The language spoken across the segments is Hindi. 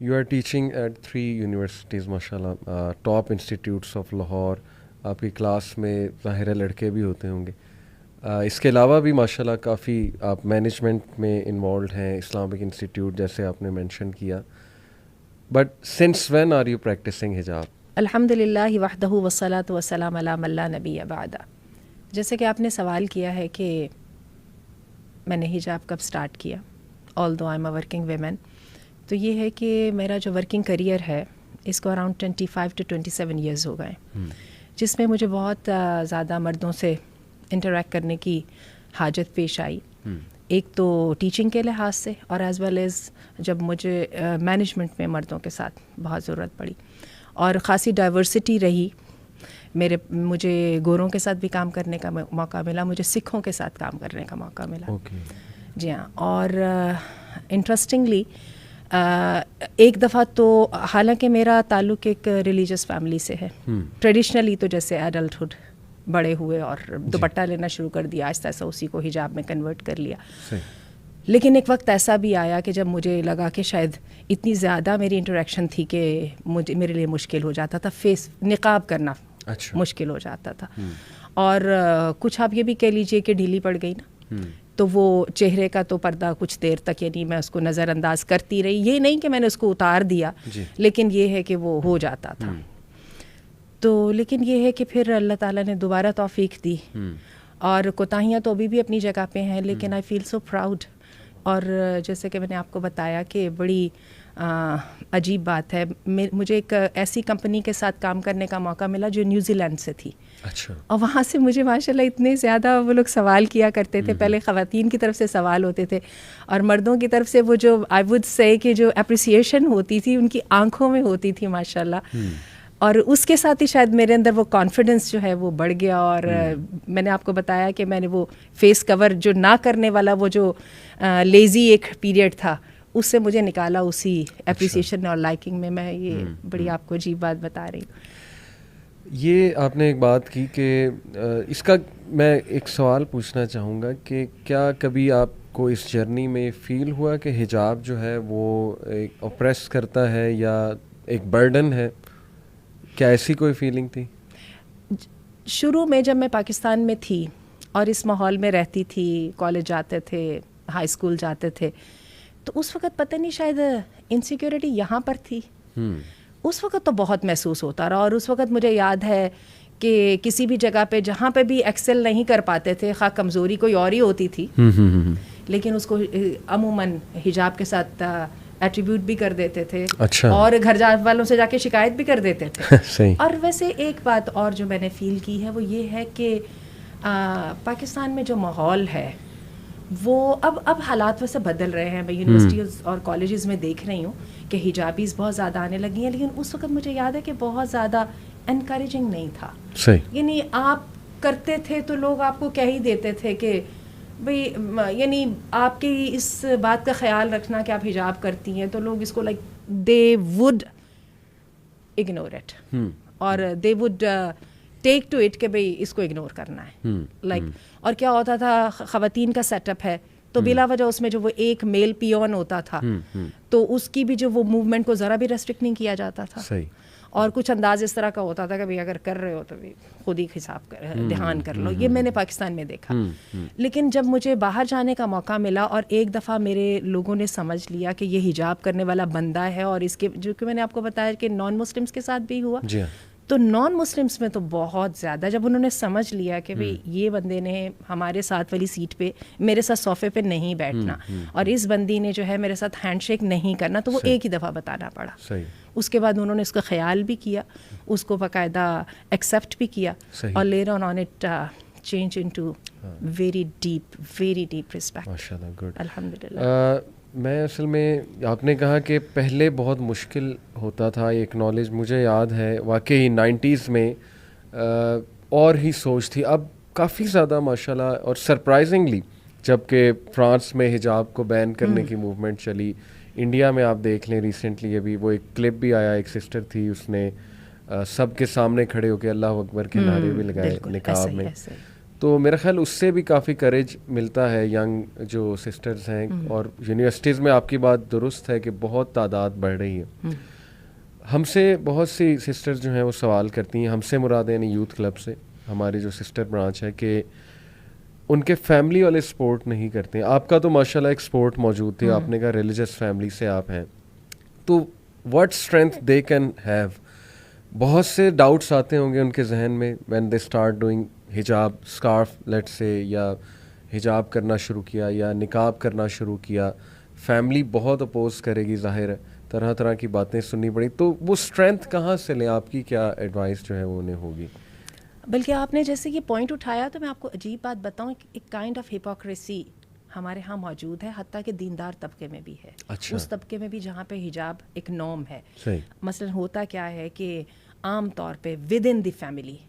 You are teaching at 3 universities माशाल्लाह, टॉप इंस्टीट्यूट्स ऑफ लाहौर। आपकी क्लास में ज़ाहिर है लड़के भी होते होंगे। इसके अलावा भी माशाल्लाह काफ़ी आप मैनेजमेंट में इन्वॉल्व हैं, इस्लामिक इंस्टीट्यूट जैसे आपने मेंशन किया। But since when are you practising हिजाब? अल्हम्दुलिल्लाह वहदहु वस्सलातु वस्सलाम अला मन ला नबिय्य बअदा। जैसे कि आपने सवाल किया है कि मैंने हिजाब कब स्टार्ट किया, although I am a working women, तो ये है कि मेरा जो वर्किंग करियर है इसको अराउंड 25 to 27 ईयर्स हो गए, जिसमें मुझे बहुत ज़्यादा मर्दों से इंटरेक्ट करने की हाजत पेश आई। एक तो टीचिंग के लिहाज से और एज़ वेल एज़ जब मुझे मैनेजमेंट में मर्दों के साथ बहुत ज़रूरत पड़ी और ख़ासी डाइवर्सिटी रही। मुझे गोरों के साथ भी काम करने का मौका मिला, मुझे सिखों के साथ काम करने का मौका मिला। जी हाँ, और इंटरेस्टिंगली एक दफ़ा तो हालांकि मेरा ताल्लुक़ एक रिलीजियस फैमिली से है, ट्रेडिशनली तो जैसे एडल्टहुड बड़े हुए और दुपट्टा लेना शुरू कर दिया, आहिस्ता आहिस्ता उसी को हिजाब में कन्वर्ट कर लिया। लेकिन एक वक्त ऐसा भी आया कि जब मुझे लगा कि शायद इतनी ज़्यादा मेरी इंटरेक्शन थी कि मेरे लिए मुश्किल हो जाता था फेस निकाब करना। अच्छा। मुश्किल हो जाता था। और कुछ आप ये भी कह लीजिए कि ढीली पड़ गई ना, तो वो चेहरे का तो पर्दा कुछ देर तक यानी मैं उसको नज़रअंदाज करती रही। ये नहीं कि मैंने उसको उतार दिया, लेकिन ये है कि वो हो जाता था। तो लेकिन ये है कि फिर अल्लाह ताला ने दोबारा तौफीक दी और कोताहियाँ तो अभी भी अपनी जगह पे हैं, लेकिन आई फील सो प्राउड। और जैसे कि मैंने आपको बताया कि बड़ी अजीब बात है, मुझे एक ऐसी कंपनी के साथ काम करने का मौका मिला जो न्यूजीलैंड से थी। अच्छा। और वहाँ से मुझे माशाल्लाह इतने ज़्यादा वो लोग सवाल किया करते थे। पहले ख़वातीन की तरफ से सवाल होते थे और मर्दों की तरफ से वो जो आई वुड से कि जो अप्रिसिएशन होती थी उनकी आंखों में होती थी माशाल्लाह। और उसके साथ ही शायद मेरे अंदर वो कॉन्फिडेंस जो है वो बढ़ गया। और मैंने आपको बताया कि मैंने वो फेस कवर जो ना करने वाला वो जो लेज़ी एक पीरियड था उससे मुझे निकाला उसी एप्रिसिएशन और लाइकिंग में। मैं ये बड़ी आपको अजीब बात बता रही हूँ। ये आपने एक बात की कि इसका मैं एक सवाल पूछना चाहूँगा कि क्या कभी आपको इस जर्नी में फ़ील हुआ कि हिजाब जो है वो एक ऑप्रेस करता है या एक बर्डन है? क्या ऐसी कोई फीलिंग थी? शुरू में जब मैं पाकिस्तान में थी और इस माहौल में रहती थी, कॉलेज जाते थे, हाई स्कूल जाते थे, तो उस वक़्त पता नहीं शायद इनसिक्योरिटी यहाँ पर थी। उस वक़्त तो बहुत महसूस होता रहा। और उस वक़्त मुझे याद है कि किसी भी जगह पे जहाँ पे भी एक्सेल नहीं कर पाते थे, खा कमज़ोरी कोई और ही होती थी, लेकिन उसको अमूमन हिजाब के साथ एट्रीब्यूट भी कर देते थे। अच्छा। और घर वालों से जाके शिकायत भी कर देते थे। सही। और वैसे एक बात और जो मैंने फ़ील की है वो ये है कि पाकिस्तान में जो माहौल है वो अब हालात वैसे बदल रहे हैं। मैं यूनिवर्सिटीज़ और कॉलेजेस में देख रही हूँ कि हिजाबीज़ बहुत ज़्यादा आने लगी हैं, लेकिन उस वक्त मुझे याद है कि बहुत ज़्यादा एनकरेजिंग नहीं था। सही। यानी आप करते थे तो लोग आपको कह ही देते थे कि भाई यानी आपकी इस बात का ख्याल रखना कि आप हिजाब करती हैं, तो लोग इसको like they would ignore it और they would take to it कि भाई इसको इग्नोर करना है लाइक। और क्या होता था, ख़वातीन का सेटअप है तो बिला वजह उसमें जो वो एक मेल पियोन होता था तो उसकी भी जो वो मूवमेंट को ज़रा भी रेस्ट्रिक्ट नहीं किया जाता था। सही। और कुछ अंदाज इस तरह का होता था कि भाई अगर कर रहे हो तो भी खुद ही हिसाब कर ध्यान कर लो। ये मैंने पाकिस्तान में देखा। लेकिन जब मुझे बाहर जाने का मौका मिला और एक दफ़ा मेरे लोगों ने समझ लिया कि ये हिजाब करने वाला बंदा है, और इसके जो कि मैंने आपको बताया कि नॉन मुस्लिम्स के साथ भी हुआ, तो नॉन मुस्लिम्स में तो बहुत ज़्यादा जब उन्होंने समझ लिया कि भाई ये बंदे ने हमारे साथ वाली सीट पे मेरे साथ सोफे पे नहीं बैठना और इस बंदी ने जो है मेरे साथ हैंडशेक नहीं करना, तो वो एक ही दफ़ा बताना पड़ा। सही। उसके बाद उन्होंने उसका ख्याल भी किया, उसको बाकायदा एक्सेप्ट भी किया और later on it change into very deep respect. माशाल्लाह, गुड, अल्हम्दुलिल्लाह। मैं असल में आपने कहा कि पहले बहुत मुश्किल होता था एक नॉलेज, मुझे याद है वाकई 90s में और ही सोच थी। अब काफ़ी ज़्यादा माशाल्लाह, और सरप्राइजिंगली जबकि फ़्रांस में हिजाब को बैन करने की मूवमेंट चली, इंडिया में आप देख लें रिसेंटली अभी वो एक क्लिप भी आया, एक सिस्टर थी उसने सब के सामने खड़े होकर अल्लाह अकबर के नारे भी लगाए निकाब में। तो मेरा ख्याल उससे भी काफ़ी करेज मिलता है यंग जो सिस्टर्स हैं। और यूनिवर्सिटीज़ में आपकी बात दुरुस्त है कि बहुत तादाद बढ़ रही है। हमसे बहुत सी सिस्टर्स जो हैं वो सवाल करती हैं, हमसे मुराद यानी यूथ क्लब से, हमारी जो सिस्टर ब्रांच है, कि उनके फैमिली वाले सपोर्ट नहीं करते। आपका तो माशाल्लाह एक सपोर्ट मौजूद थी, आपने कहा रिलीजियस फैमिली से आप हैं, तो what strength they can have. बहुत से डाउट्स आते होंगे उनके जहन में व्हेन दे स्टार्ट डूइंग हिजाब, स्कार्फ लेट से, या हिजाब करना शुरू किया या निकाब करना शुरू किया, फैमिली बहुत अपोज करेगी, ज़ाहिर है, तरह तरह की बातें सुननी पड़ी, तो वो स्ट्रेंथ कहाँ से लें? आपकी क्या एडवाइस जो है वो उन्हें होगी? बल्कि आपने जैसे ये पॉइंट उठाया तो मैं आपको अजीब बात बताऊं, एक काइंड ऑफ हिपोक्रेसी हमारे यहाँ मौजूद है, हत्ता कि दीनदार तबके में भी है। अच्छा। उस तबके में भी जहाँ पे हिजाब एक नॉर्म है। सही। मसलन होता क्या है कि आम तौर पे विद इन द फैमिली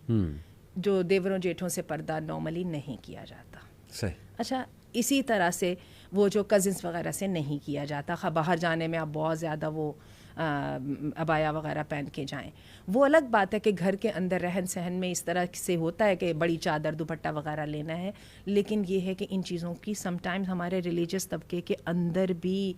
जो देवरों जेठों से पर्दा नॉर्मली नहीं किया जाता। सही। अच्छा, इसी तरह से वो जो कज़िन्स वगैरह से नहीं किया जाता। बाहर जाने में आप बहुत ज़्यादा वो अबाया वगैरह पहन के जाएं, वो अलग बात है कि घर के अंदर रहन सहन में इस तरह से होता है कि बड़ी चादर दुपट्टा वगैरह लेना है, लेकिन ये है कि इन चीज़ों की समटाइम्स हमारे रिलीजियस तबके के अंदर भी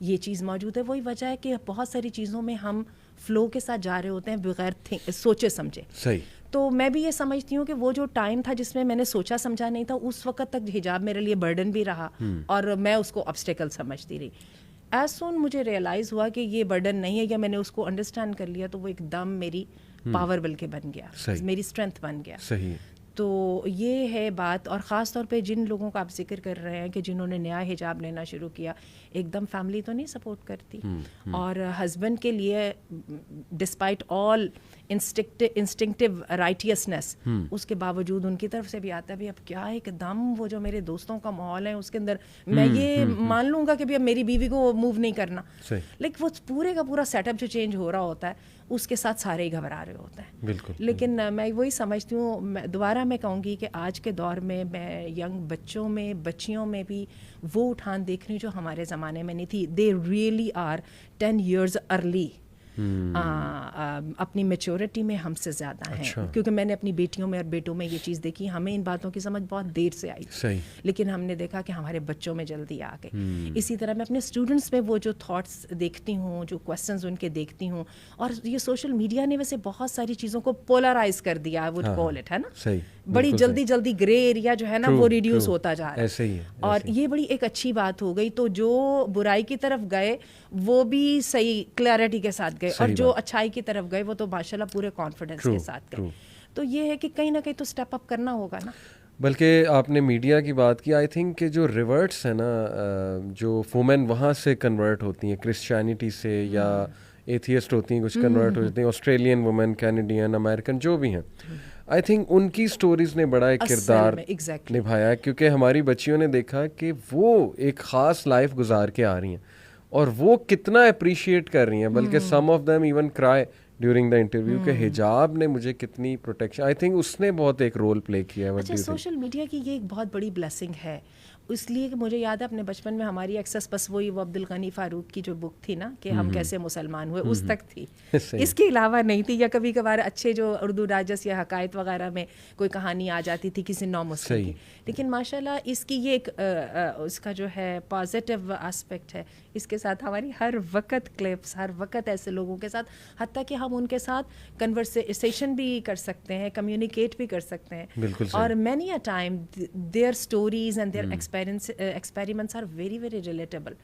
ये चीज़ मौजूद है। वही वजह है कि बहुत सारी चीज़ों में हम फ्लो के साथ जा रहे होते हैं बगैर सोचे समझे। सही। तो मैं भी ये समझती हूँ कि वो जो टाइम था जिसमें मैंने सोचा समझा नहीं था, उस वक्त तक हिजाब मेरे लिए बर्डन भी रहा और मैं उसको ऑब्स्टेकल समझती रही। एज सून मुझे रियलाइज़ हुआ कि ये बर्डन नहीं है, या मैंने उसको अंडरस्टैंड कर लिया, तो वो एकदम मेरी पावर बल के बन गया, मेरी स्ट्रेंथ बन गया। सही। तो ये है बात। और ख़ास तौर पे जिन लोगों का आप जिक्र कर रहे हैं कि जिन्होंने नया हिजाब लेना शुरू किया, एकदम फैमिली तो नहीं सपोर्ट करती, और हस्बैंड के लिए डिस्पाइट ऑल इंस्टिंक्टिव राइटियसनेस, उसके बावजूद उनकी तरफ से भी आता है भी अब क्या एकदम वो जो मेरे दोस्तों का माहौल है उसके अंदर मैं ये मान लूँगा कि भी अब मेरी बीवी को मूव नहीं करना, लेकिन वो पूरे का पूरा सेटअप जो चेंज हो रहा होता है उसके साथ सारे ही घबरा रहे होते हैं। बिल्कुल। लेकिन मैं वही समझती हूँ, दोबारा मैं कहूँगी कि आज के दौर में मैं यंग बच्चों में, बच्चियों में भी वो उठान देख रही हूँ जो हमारे ज़माने में नहीं थी। They really are 10 years early अपनी मेच्योरिटी में हमसे ज़्यादा हैं। अच्छा। क्योंकि मैंने अपनी बेटियों में और बेटों में ये चीज़ देखी। हमें इन बातों की समझ बहुत देर से आई, सही। लेकिन हमने देखा कि हमारे बच्चों में जल्दी आ गई। इसी तरह मैं अपने स्टूडेंट्स में वो जो थॉट्स देखती हूँ, जो क्वेश्चंस उनके देखती हूँ, और ये सोशल मीडिया ने वैसे बहुत सारी चीज़ों को पोलराइज कर दिया, आई वुड कॉल इट, है ना। सही। बड़ी जल्दी जल्दी ग्रे एरिया जो है ना वो रिड्यूस होता जा रहा है। ऐसे ही है, और ये बड़ी एक अच्छी बात हो गई। तो जो बुराई की तरफ गए वो भी सही क्लैरिटी के साथ गए, और जो अच्छाई की तरफ गए वो तो माशाल्लाह पूरे कॉन्फिडेंस के साथ गए। तो ये है कि कहीं ना कहीं तो स्टेप अप करना होगा ना। बल्कि आपने मीडिया की बात की, आई थिंक कि जो रिवर्ट्स है ना, जो वुमेन वहाँ से कन्वर्ट होती हैं क्रिश्चियनिटी से, या एथियस्ट होती हैं कुछ कन्वर्ट हो जाती हैं, ऑस्ट्रेलियन वुमेन, कैनेडियन, अमेरिकन जो भी हैं, आई थिंक उनकी स्टोरीज ने बड़ा एक किरदार निभाया, क्योंकि हमारी बच्चियों ने देखा कि वो एक ख़ास लाइफ गुजार के आ रही हैं और वो कितना अप्रिशिएट कर रही हैं, बल्कि some of them even cry during the interview के हिजाब ने मुझे कितनी प्रोटेक्शन, आई थिंक उसने बहुत एक रोल प्ले किया है। अच्छा, सोशल मीडिया की ये एक बहुत बड़ी ब्लेसिंग है, इसलिए कि मुझे याद है अपने बचपन में हमारी एक्सेस बस वही वो अब्दुल गनी फारूक की जो बुक थी ना कि हम कैसे मुसलमान हुए, उस तक थी। इसके अलावा नहीं थी। या कभी कभार अच्छे जो उर्दू डाइजेस्ट या हकायत वगैरह में कोई कहानी आ जाती थी किसी नौ मुस्लिम की। लेकिन माशाल्लाह इसकी ये एक उसका जो है पॉजिटिव एस्पेक्ट है, इसके साथ हमारी हर वक्त क्लिप्स, हर वक्त ऐसे लोगों के साथ, हत्ता कि हम उनके साथ कन्वर्सेशन भी कर सकते हैं, कम्युनिकेट भी कर सकते हैं। और many a time their stories and their experiments are very very relatable.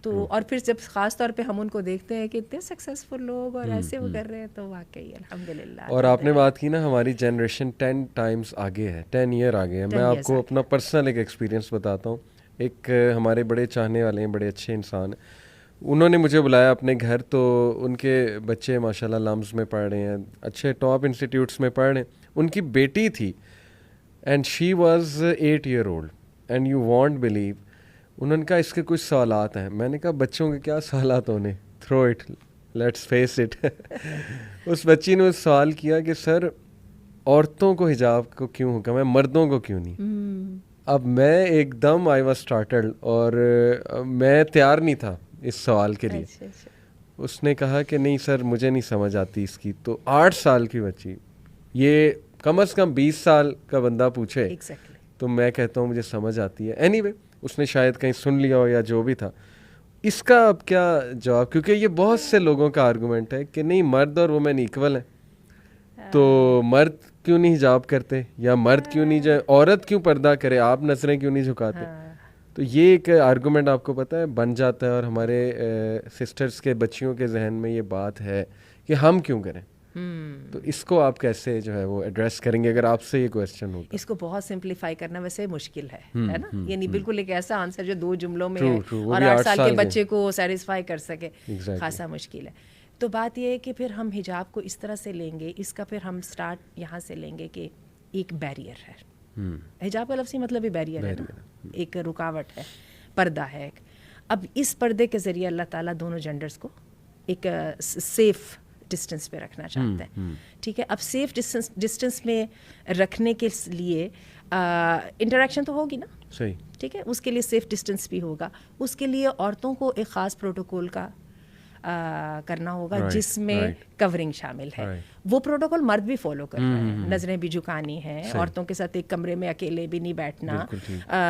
तो और फिर जब खास तौर पे हम उनको देखते हैं कि इतने सक्सेसफुल लोग और ऐसे वो कर रहे हैं, तो वाकई अल्हम्दुलिल्लाह। और आपने बात की ना, हमारी जनरेशन 10 times आगे है, 10 year आगे है। मैं आपको अपना पर्सनल एक एक्सपीरियंस बताता हूँ। एक हमारे बड़े चाहने वाले हैं, बड़े अच्छे इंसान, उन्होंने मुझे बुलाया अपने घर, तो उनके बच्चे माशाल्लाह लम्स में पढ़ रहे हैं, अच्छे टॉप इंस्टीट्यूट्स में पढ़ रहे हैं। उनकी बेटी थी and she was 8 year old and you won't believe, उन्होंने कहा इसके कुछ सवालात हैं। मैंने कहा बच्चों के क्या सवालात होने, throw it, let's face it. उस बच्ची ने सवाल किया कि सर औरतों को हिजाब को क्यों हुक्म है, मर्दों को क्यों नहीं। अब मैं एकदम आई वाज स्टार्टल्ड, और मैं तैयार नहीं था इस सवाल के लिए। उसने कहा कि नहीं सर मुझे नहीं समझ आती इसकी। तो 8 साल की बच्ची, ये कम से कम 20 साल का बंदा पूछे एग्जैक्टली तो मैं कहता हूँ मुझे समझ आती है। एनीवे उसने शायद कहीं सुन लिया हो या जो भी था। इसका अब क्या जवाब, क्योंकि ये बहुत से लोगों का आर्गुमेंट है कि नहीं मर्द और वुमेन इक्वल हैं, तो मर्द क्यों नहीं हिजाब करते, या मर्द क्यों नहीं जो औरत क्यों पर्दा करे, आप नजरें क्यों नहीं झुकाते। तो ये एक आर्गुमेंट आपको पता है बन जाता है, और हमारे सिस्टर्स के बच्चियों के जहन में ये बात है कि हम क्यों करें। तो इसको आप कैसे जो है वो एड्रेस करेंगे अगर आपसे ये क्वेश्चन हो? इसको बहुत सिंप्लीफाई करना वैसे मुश्किल है ना, ये नहीं बिल्कुल एक ऐसा आंसर जो 2 जुमलों में है और 8 साल के बच्चे को सेटिस्फाई कर सके, खासा मुश्किल है। तो बात ये है कि फिर हम हिजाब को इस तरह से लेंगे, इसका फिर हम स्टार्ट यहाँ से लेंगे कि एक बैरियर है। हिजाब का लफ्ज़ी मतलब ही बैरियर है ना, एक रुकावट है, पर्दा है। अब इस पर्दे के ज़रिए अल्लाह ताला दोनों जेंडर्स को एक सेफ डिस्टेंस पे रखना चाहते हैं, ठीक है। अब सेफ डिस्टेंस में रखने के लिए इंटरेक्शन तो होगी ना, सही, ठीक है। उसके लिए सेफ डिस्टेंस भी होगा, उसके लिए औरतों को एक ख़ास प्रोटोकॉल का करना होगा जिसमें कवरिंग शामिल है। वो प्रोटोकॉल मर्द भी फॉलो कर रहे हैं, नज़रें भी झुकानी है, औरतों के साथ एक कमरे में अकेले भी नहीं बैठना,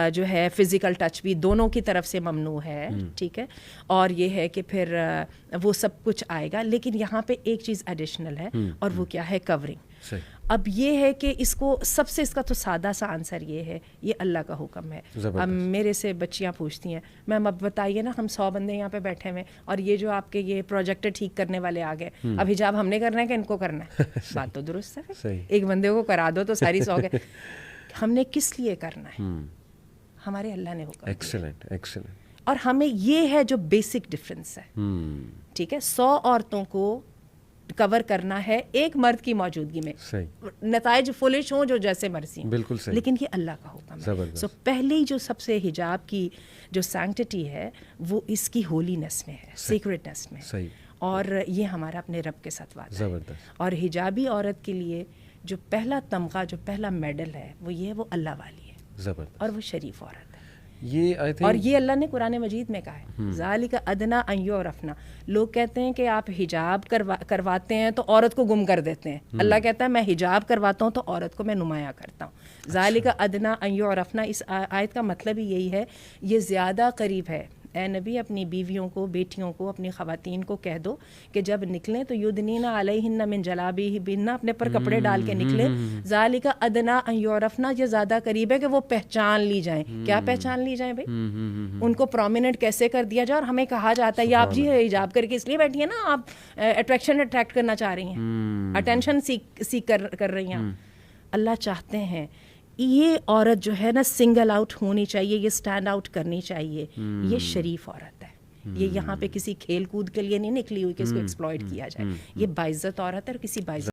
जो है फिजिकल टच भी दोनों की तरफ से ममनू है, ठीक है। और ये है कि फिर वो सब कुछ आएगा, लेकिन यहाँ पे एक चीज़ एडिशनल है और वो क्या है, कवरिंग। अब ये है कि इसको सबसे, इसका तो सादा सा आंसर ये है, ये अल्लाह का हुक्म है। अब मेरे से बच्चियाँ पूछती हैं, मैम अब बताइए ना, हम 100 बंदे यहाँ पे बैठे हुए और ये जो आपके ये प्रोजेक्टर ठीक करने वाले आ गए, अब हिजाब हमने करना है कि इनको करना है? बात तो दुरुस्त है, एक बंदे को करा दो तो सारी 100 गए। हमने किस लिए करना है? हमारे अल्लाह ने हुक्म। Excellent, excellent. और हमें ये है जो बेसिक डिफरेंस है, ठीक है। 100 औरतों को कवर करना है एक मर्द की मौजूदगी में, नताइज फुलिश हो जो जैसे मर्जी, बिल्कुल सही, लेकिन ये अल्लाह का हुक्म है। सो पहले ही जो सबसे हिजाब की जो सैंक्टिटी है वो इसकी होलीनेस में है, सीक्रेटनेस में, सही। और ये हमारा अपने रब के साथ वादा है। और हिजाबी औरत के लिए जो पहला तमगा, जो पहला मेडल है वो ये है, वो अल्लाह वाली है और वो शरीफ औरत है। ये और ये अल्लाह ने कुरान मजीद में कहा है, ज़ालिका अदना अन युरफ़ना। लोग कहते हैं कि आप हिजाब करवाते हैं तो औरत को गुम कर देते हैं। अल्लाह कहता है मैं हिजाब करवाता हूँ तो औरत को मैं नुमाया करता हूँ। ज़ालिका अदना अन युरफ़ना, इस आयत का मतलब ही यही है, ये ज़्यादा करीब है। ए नबी, अपनी बीवियों को, बेटियों को, अपनी ख़वातीन को कह दो कि जब निकलें तो युदनीना अलैहिन्ना मिन जलाबिबिन्ना, अपने पर कपड़े डाल के निकले। ज़ालिका अदना अन युरफ़ना, ये ज़्यादा करीब है कि वो पहचान ली जाएं। क्या पहचान ली जाए भाई? उनको प्रोमिनेंट कैसे कर दिया जाए। और हमें कहा जाता है, ये आप जी हिजाब करके इसलिए बैठी है ना, आप अट्रैक्ट करना चाह रही हैं, अटेंशन सीख कर रही हैं। अल्लाह चाहते हैं ये औरत जो है ना सिंगल आउट होनी चाहिए, ये स्टैंड आउट करनी चाहिए। ये शरीफ औरत है, ये यहाँ पे किसी खेल कूद के लिए नहीं निकली हुई कि इसको एक्सप्लॉइट किया जाए। ये बाइज्जत औरत है और किसी बाइज्जत